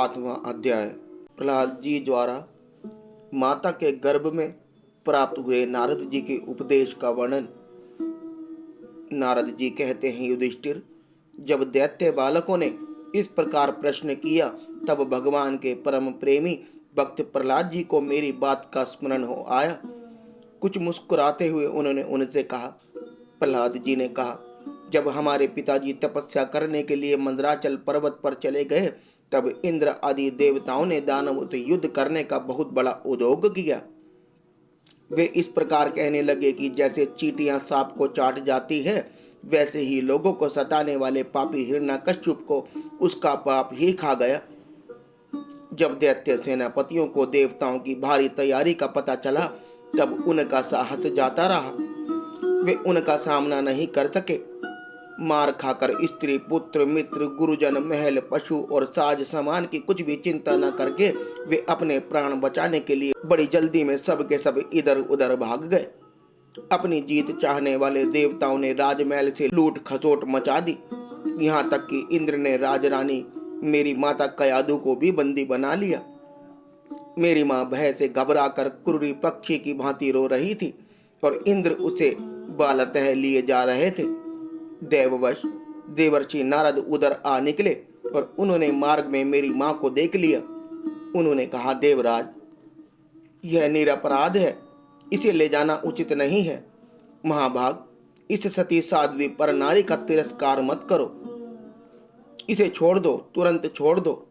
8वां अध्याय। प्रहलाद जी द्वारा माता के गर्भ में प्राप्त हुए नारद जी के उपदेश का वर्णन। नारद जी कहते हैं, युधिष्ठिर, जब दैत्य बालकों ने इस प्रकार प्रश्न किया तब भगवान के परम प्रेमी भक्त प्रहलाद जी को मेरी बात का स्मरण हो आया। कुछ मुस्कुराते हुए उन्होंने उनसे कहा। प्रहलाद जी ने कहा, जब हमारे पिताजी तपस्या करने के लिए मंदराचल पर्वत पर चले गए तब इंद्र आदि देवताओं ने दानवों से युद्ध करने का बहुत बड़ा उद्योग किया। वे इस प्रकार कहने लगे कि जैसे चींटियां सांप को चाट जाती है, वैसे ही लोगों को सताने वाले पापी हिरण्यकश्यप को उसका पाप ही खा गया। जब दैत्य सेनापतियों को देवताओं की भारी तैयारी का पता चला तब उनका साहस जाता रहा। वे उनका सामना नहीं कर सके। मार खाकर स्त्री, पुत्र, मित्र, गुरुजन, महल, पशु और साज सामान की कुछ भी चिंता न करके वे अपने प्राण बचाने के लिए बड़ी जल्दी में सब के सब इधर उधर भाग गए। अपनी जीत चाहने वाले देवताओं ने राजमहल से लूट खसोट मचा दी। यहाँ तक कि इंद्र ने राजरानी मेरी माता कयादु को भी बंदी बना लिया। मेरी माँ भय से घबराकर कुर्री पक्षी की भांति रो रही थी और इंद्र उसे बालतः लिए जा रहे थे। देववश देवर्षि नारद उधर आ निकले और उन्होंने मार्ग में मेरी मां को देख लिया। उन्होंने कहा, देवराज, यह निरपराध है, इसे ले जाना उचित नहीं है। महाभाग, इस सती साध्वी पर नारी का तिरस्कार मत करो, इसे छोड़ दो, तुरंत छोड़ दो।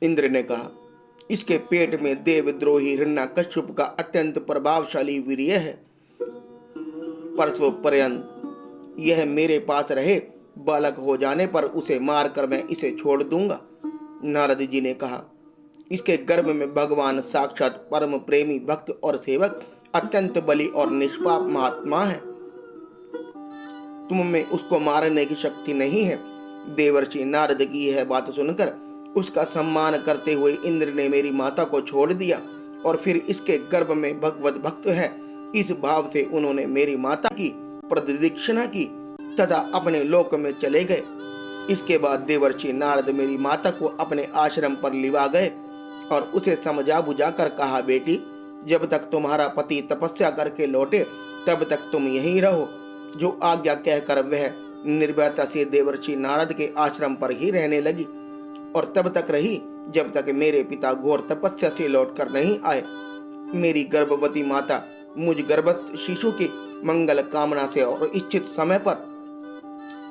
इंद्र ने कहा, इसके पेट में देवद्रोही हिरण्यकश्यप का अत्यंत प्रभावशाली वीर्य है। परसों पर्यंत यह मेरे पास रहे, बालक हो जाने पर उसे मारकर मैं इसे छोड़ दूंगा। नारद जी ने कहा, इसके गर्भ में भगवान साक्षात परम प्रेमी भक्त और सेवक अत्यंत बली और निष्पाप महात्मा है। तुम में उसको मारने की शक्ति नहीं है। देवर्षि नारद की यह बात सुनकर उसका सम्मान करते हुए इंद्र ने मेरी माता को छोड़ दिया और फिर इसके गर्भ में भगवत भक्त है, इस भाव से उन्होंने मेरी माता की प्रदक्षिणा की तथा अपने लोक में चले गए। इसके बाद देवर्षि नारद मेरी माता को अपने आश्रम पर लिवा गए और उसे समझा बुझा कर कहा, बेटी, जब तक तुम्हारा पति तपस्या करके लौटे तब तक तुम यहीं रहो। जो आज्ञा कहकर वह निर्भयता से देवर्षि नारद के आश्रम पर ही रहने लगी और तब तक रही जब तक मेरे पिता घोर तपस्या से लौटकर नहीं आए। मेरी गर्भवती माता मुझ गर्भस्थ शिशु की मंगल कामना से और इच्छित समय पर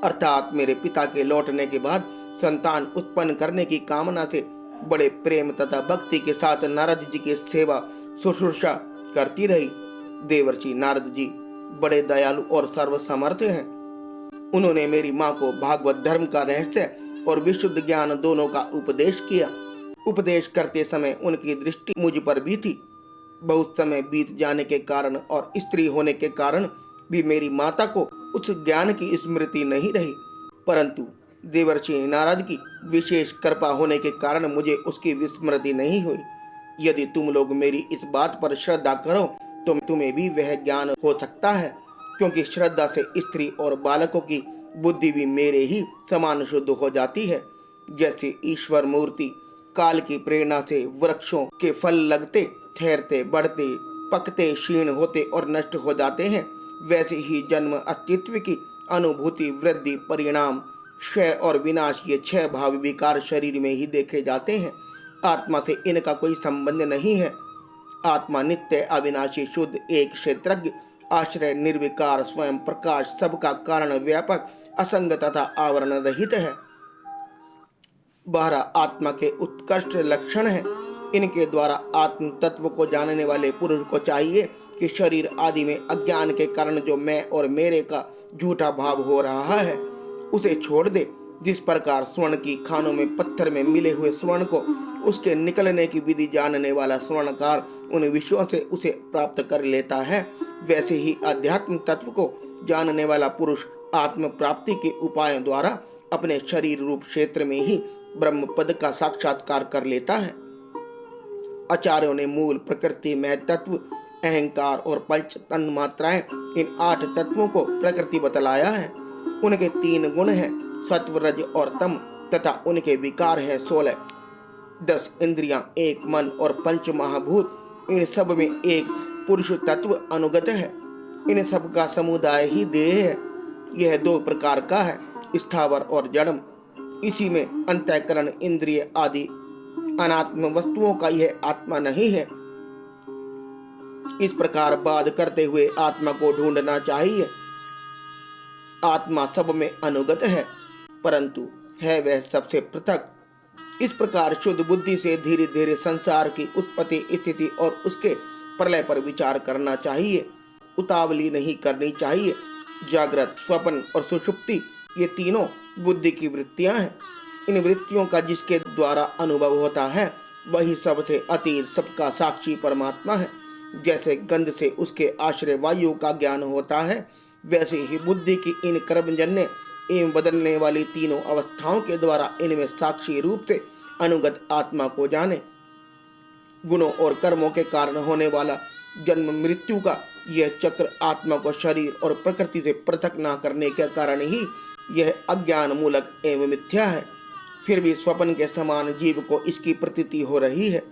अर्थात मेरे पिता के लौटने के बाद संतान उत्पन्न करने की कामना से बड़े प्रेम तथा भक्ति के साथ नारद जी की सेवा शुश्रूषा करती रही। देवर्षि नारद जी बड़े दयालु और सर्वसमर्थ हैं। उन्होंने मेरी माँ को भागवत धर्म का रहस्य और विशुद्ध ज्ञान दोनों का उपदेश किया। उपदेश करते समय उनकी दृष्टि मुझ पर भी थी। बहुत समय बीत जाने के कारण और स्त्री होने के कारण भी मेरी माता को उस ज्ञान की स्मृति नहीं रही, परंतु देवर्षि नारद की विशेष कृपा होने के कारण मुझे उसकी विस्मृति नहीं हुई। यदि तुम लोग मेरी इस बात पर श्रद्धा करो तो तुम्हें भी वह ज्ञान हो सकता है, क्योंकि श्रद्धा से स्त्री और बालकों की बुद्धि भी मेरे ही समान शुद्ध हो जाती है। जैसे ईश्वर मूर्ति काल की प्रेरणा से वृक्षों के फल लगते, ठहरते, बढ़ते, पकते, क्षीण होते और नष्ट हो जाते हैं, वैसे ही जन्म, अस्तित्व की अनुभूति, वृद्धि, परिणाम, क्षय और विनाश, ये 6 भाव विकार शरीर में ही देखे जाते हैं। आत्मा से इनका कोई संबंध नहीं है। आत्मा नित्य, अविनाशी, शुद्ध, एक क्षेत्रज्ञ, आश्रय, निर्विकार, स्वयं प्रकाश, सबका कारण, व्यापक, असंग तथा आवरण रहित है। 12 आत्मा के उत्कृष्ट लक्षण हैं। इनके द्वारा आत्म तत्व को जानने वाले पुरुष को चाहिए कि शरीर आदि में अज्ञान के कारण जो मैं और मेरे का झूठा भाव हो रहा है उसे छोड़ दे। जिस प्रकार स्वर्ण की खानों में पत्थर में मिले हुए स्वर्ण को उसके निकलने की विधि जानने वाला स्वर्णकार उन विषयों से उसे प्राप्त कर लेता है, वैसे ही अध्यात्म तत्व को जानने वाला पुरुष आत्म प्राप्ति के उपायों द्वारा अपने शरीर रूप क्षेत्र में ही ब्रह्म पद का साक्षात्कार कर लेता है। आचार्यों ने मूल, प्रकृति, महत्त्व, अहंकार और पंच तन्मात्राएं, इन 8 तत्वों को प्रकृति बतलाया है। उनके 3 गुण हैं, सत्व, रज और तम, तथा उनके विकार हैं 16। 10 इंद्रियां, एक मन और पंच महाभूत, इन सब में एक पुरुष तत्व अनुगत है। इन सब का समुदाय ही देह है। यह 2 प्रकार का है, स्थावर और जड़म। इसी में अंतःकरण, इंद्रिय आदि अनात्म वस्तुओं का यह आत्मा नहीं है। इस प्रकार बाध करते हुए आत्मा को ढूंढना चाहिए। आत्मा सब में अनुगत है, परंतु है वह सबसे पृथक। इस प्रकार शुद्ध बुद्धि से धीरे धीरे संसार की उत्पत्ति, स्थिति और उसके प्रलय पर विचार करना चाहिए। उतावली नहीं करनी चाहिए। जागृत, स्वप्न और सुषुप्ति, ये तीनों बुद्धि की वृत्तियां हैं। इन वृत्तियों का जिसके द्वारा अनुभव होता है वही सबसे अतीत, सबका साक्षी परमात्मा है। जैसे गंध से उसके आश्रय वायु का ज्ञान होता है, वैसे ही बुद्धि की इन कर्मजन्य एवं बदलने वाली तीनों अवस्थाओं के द्वारा इनमें साक्षी रूप से अनुगत आत्मा को जाने। गुणों और कर्मों के कारण होने वाला जन्म मृत्यु का यह चक्र आत्मा को शरीर और प्रकृति से पृथक न करने के कारण ही यह अज्ञान मूलक एवं मिथ्या है। फिर भी स्वप्न के समान जीव को इसकी प्रतीति हो रही है।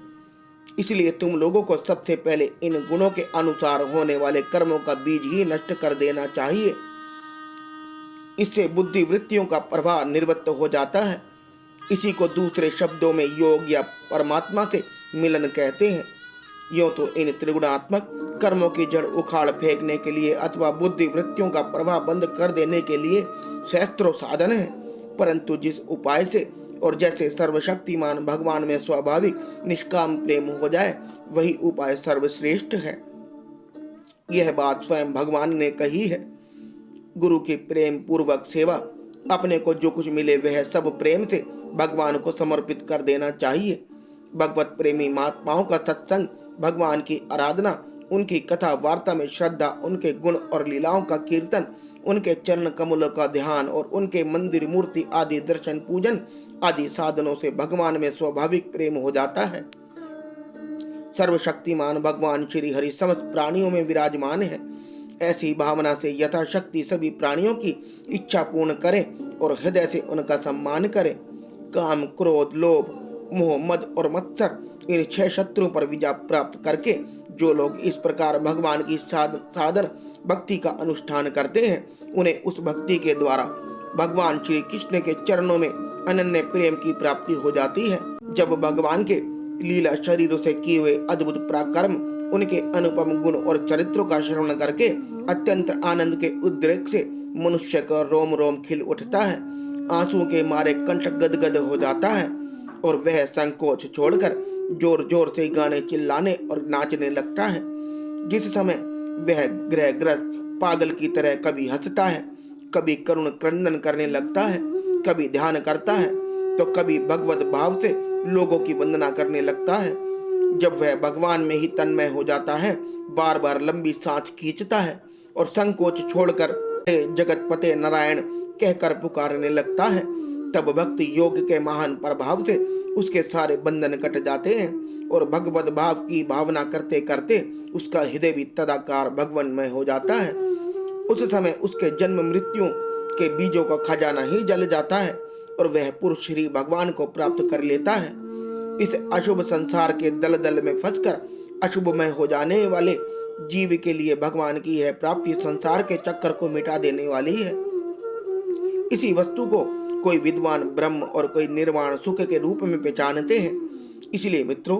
इसलिए तुम लोगों को सबसे पहले इन गुणों के अनुसार होने वाले कर्मों का बीज ही नष्ट कर देना चाहिए। इससे बुद्धि वृत्तियों का प्रभाव निवृत्त हो जाता है। इसी को दूसरे शब्दों में योग या परमात्मा से मिलन कहते हैं। यूं तो इन त्रिगुणात्मक कर्मों की जड़ उखाड़ फेंकने के लिए अथवा बुद्धि वृत्तियों का प्रभाव बंद कर देने के लिए सहस्त्रों साधन है, परंतु जिस उपाय से और जैसे सर्वशक्तिमान भगवान में स्वाभाविक निष्काम प्रेम हो जाए वही उपाय सर्वश्रेष्ठ है। यह बात स्वयं भगवान ने कही है। गुरु की प्रेम पूर्वक सेवा, अपने को जो कुछ मिले वह सब प्रेम से भगवान को समर्पित कर देना चाहिए। भगवत प्रेमी महात्माओं का सत्संग, भगवान की आराधना, उनकी कथा वार्ता में श्रद्धा, उनके गुण और लीलाओं का कीर्तन, उनके चरण कमलों का ध्यान और उनके मंदिर, मूर्ति आदि दर्शन पूजन आदि साधनों से भगवान में स्वाभाविक प्रेम हो जाता है। सर्वशक्तिमान भगवान श्री हरि समस्त प्राणियों में विराजमान है। ऐसी भावना से यथाशक्ति सभी प्राणियों की इच्छा पूर्ण करें और हृदय से उनका सम्मान करें। काम, क्रोध, लोभ, मोह, मद और मत्सर, इन 6 शत्रुओं पर विजय प्राप्त करके जो लोग इस प्रकार भगवान की साधन भक्ति का अनुष्ठान करते हैं, उन्हें उस भक्ति के द्वारा भगवान श्री कृष्ण के चरणों में अनन्य प्रेम की प्राप्ति हो जाती है। जब भगवान के लीला शरीरों से किए हुए अद्भुत पराक्रम, उनके अनुपम गुण और चरित्रों का श्रवण करके अत्यंत आनंद के उद्रेक से मनुष्य का रोम रोम खिल उठता है, आंसुओं के मारे कंठ गदगद हो जाता है और वह संकोच छोड़कर जोर जोर से गाने, चिल्लाने और नाचने लगता है। जिस समय वह ग्रहग्रस्त पागल की तरह कभी हंसता है, कभी करुण क्रंदन करने लगता है, कभी ध्यान करता है तो कभी भगवत भाव से लोगों की वंदना करने लगता है। जब वह भगवान में ही तन्मय हो जाता है, बार बार लंबी सांस खींचता है और संकोच छोड़कर जगतपते नारायण कहकर पुकारने लगता है, तब भक्ति योग के महान प्रभाव से उसके सारे बंधन कट जाते हैं और भगवत भाव की भावना करते करते उसका हृदय भी तदाकार भगवानमय हो जाता है। उस समय उसके जन्म मृत्यु के बीजों का खजाना ही जल जाता है और वह पुरुष श्री भगवान को प्राप्त कर लेता है। इस अशुभ संसार के दलदल में फंसकर अशुभमय हो जाने वाले जीव के लिए भगवान की यह प्राप्ति संसार के चक्कर को मिटा देने वाली है। इसी वस्तु को कोई विद्वान ब्रह्म और कोई निर्वाण सुख के रूप में पहचानते हैं। इसलिए मित्रों,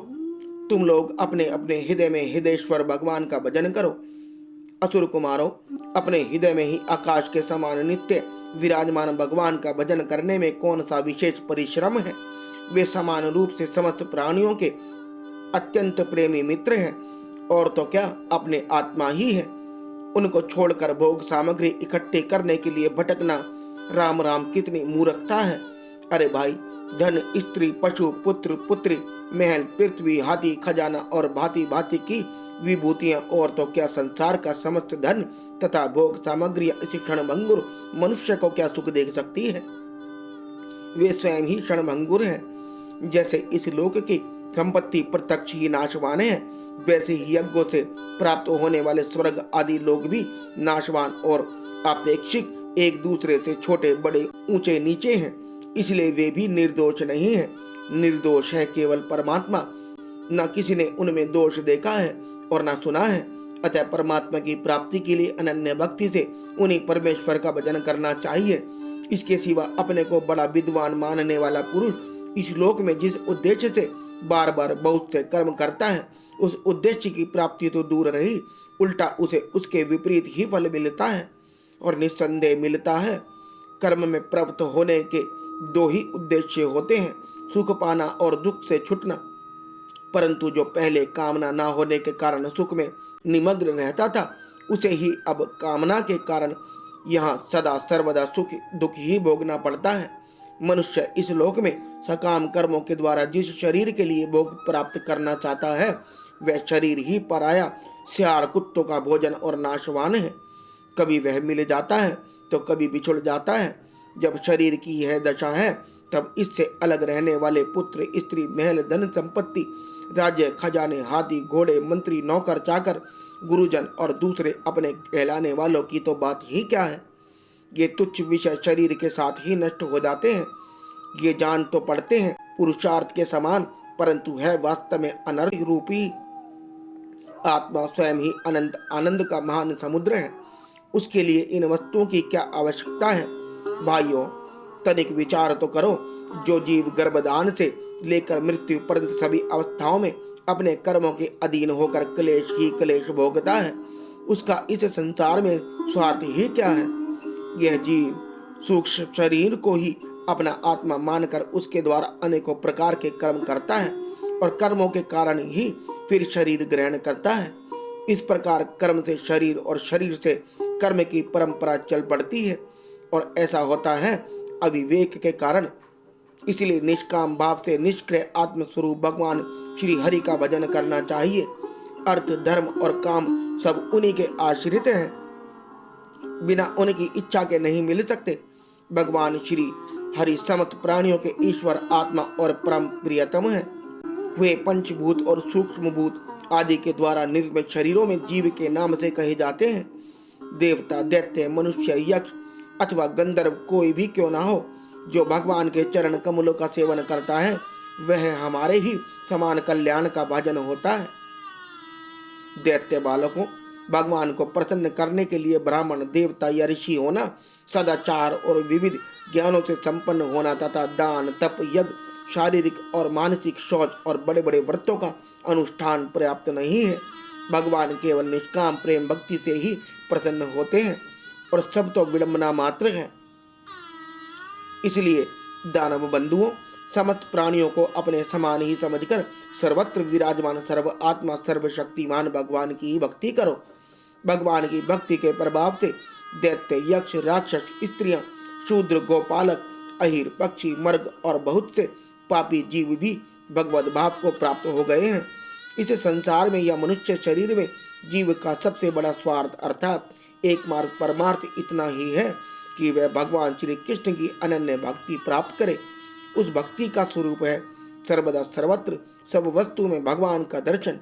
तुम लोग अपने अपने हृदय में हृदयेश्वर भगवान का भजन करो। असुर कुमारों, अपने हृदय में ही आकाश के समान नित्य विराजमान भगवान का भजन करने में कौन सा विशेष परिश्रम है। वे समान रूप से समस्त प्राणियों के अत्यंत प्रेमी मित्र हैं और तो क्या अपने आत्मा ही है। उनको छोड़कर भोग सामग्री इकट्ठे करने के लिए भटकना राम राम कितनी मूर्खता है। अरे भाई, धन, स्त्री, पशु, पुत्र, पुत्री, महल, पृथ्वी, हाथी, खजाना और भांति भांति की विभूतियां और तो क्या संसार का समस्त धन तथा भोग सामग्रियां इसी क्षणभंगुर मनुष्य को क्या सुख दे सकती है। वे स्वयं ही क्षणभंगुर हैं। जैसे इस लोक की संपत्ति प्रत्यक्ष ही नाशवान है, वैसे ही यज्ञों से प्राप्त होने वाले स्वर्ग आदि लोग भी नाशवान और अपेक्षिक एक दूसरे से छोटे बड़े ऊंचे नीचे हैं। इसलिए वे भी निर्दोष नहीं हैं। निर्दोष है केवल परमात्मा, न किसी ने उनमें दोष देखा है और न सुना है। अतः परमात्मा की प्राप्ति के लिए अनन्य भक्ति से उन्हीं परमेश्वर का भजन करना चाहिए। इसके सिवा अपने को बड़ा विद्वान मानने वाला पुरुष इस लोक में जिस उद्देश्य से बार बार बहुत से कर्म करता है, उस उद्देश्य की प्राप्ति तो दूर रही, उल्टा उसे उसके विपरीत ही फल मिलता है और निस्संदेह मिलता है। कर्म में प्रवृत्त होने के दो ही उद्देश्य होते हैं, सुख पाना और दुख से छूटना। परंतु जो पहले कामना ना होने के कारण सुख में निमग्न रहता था, उसे ही अब कामना के कारण यहाँ सदा सर्वदा सुख दुख ही भोगना पड़ता है। मनुष्य इस लोक में सकाम कर्मों के द्वारा जिस शरीर के लिए भोग प्राप्त करना चाहता है, वह शरीर ही पराया सियार कुत्तों का भोजन और नाशवान है। कभी वह मिल जाता है तो कभी बिछुड़ जाता है। जब शरीर की यह दशा है, तब इससे अलग रहने वाले पुत्र स्त्री महल धन संपत्ति राज्य खजाने हाथी घोड़े मंत्री नौकर चाकर गुरुजन और दूसरे अपने कहलाने वालों की तो बात ही क्या है। ये तुच्छ विषय शरीर के साथ ही नष्ट हो जाते हैं। ये जान तो पड़ते हैं पुरुषार्थ के समान, परंतु है वास्तव में अनर्थ रूपी। आत्मा स्वयं ही अनंत आनंद का महान समुद्र है। उसके लिए इन वस्तुओं की क्या आवश्यकता है। भाइयों, तनिक विचार तो करो। जो जीव गर्भदान से लेकर मृत्यु पर्यंत सभी अवस्थाओं में अपने कर्मों के अधीन होकर क्लेश ही क्लेश भोगता है, उसका इस संसार में स्वार्थ ही क्या है। यह जीव सूक्ष्म शरीर को ही अपना आत्मा मानकर उसके द्वारा अनेकों प्रकार के कर्म करता है और कर्मों के कारण ही फिर शरीर ग्रहण करता है। इस प्रकार कर्म से शरीर और शरीर से कर्म की परंपरा चल पड़ती है और ऐसा होता है अविवेक के कारण। इसलिए निष्काम भाव से निष्क्रिय आत्मस्वरूप भगवान श्री हरि का भजन करना चाहिए। अर्थ धर्म और काम सब उन्हीं के आश्रित हैं, बिना उनकी इच्छा के नहीं मिल सकते। भगवान श्री हरि समस्त प्राणियों के ईश्वर आत्मा और परम प्रियतम है। वे पंचभूत और सूक्ष्म भूत आदि के द्वारा निर्मित शरीरों में जीव के नाम से कहे जाते हैं। देवता दैत्य मनुष्य यक्ष अथवा गंधर्व कोई भी क्यों ना हो, जो भगवान के चरण कमलों का सेवन करता है, वह हमारे ही समान कल्याण का भाजन होता है। दैत्य बालकों, भगवान को प्रसन्न करने के लिए ब्राह्मण देवता या ऋषि होना, सदाचार और विविध ज्ञानों से संपन्न होना तथा दान तप यज्ञ शारीरिक और मानसिक शौच और बड़े बड़े व्रतों का अनुष्ठान पर्याप्त नहीं है। भगवान केवल निष्काम प्रेम भक्ति से ही प्रसन्न होते हैं और सब तो विडंबना मात्र है। इसलिए दानव बंधुओं, समस्त प्राणियों को अपने समान ही समझकर सर्वत्र विराजमान सर्व आत्मा सर्वशक्तिमान भगवान की भक्ति करो। भगवान की भक्ति के प्रभाव से दैत्य यक्ष राक्षस स्त्रियां शूद्र गोपालक अहिर पक्षी मर्ग और बहुत से पापी जीव भी भगवत भाव को प्राप्त हो गए हैं। इस संसार में या मनुष्य शरीर में जीव का सबसे बड़ा स्वार्थ अर्थात एकमात्र परमार्थ इतना ही है कि वह भगवान श्री कृष्ण की अनन्य भक्ति प्राप्त करे। उस भक्ति का स्वरूप है सर्वदा सर्वत्र सब वस्तु में भगवान का दर्शन।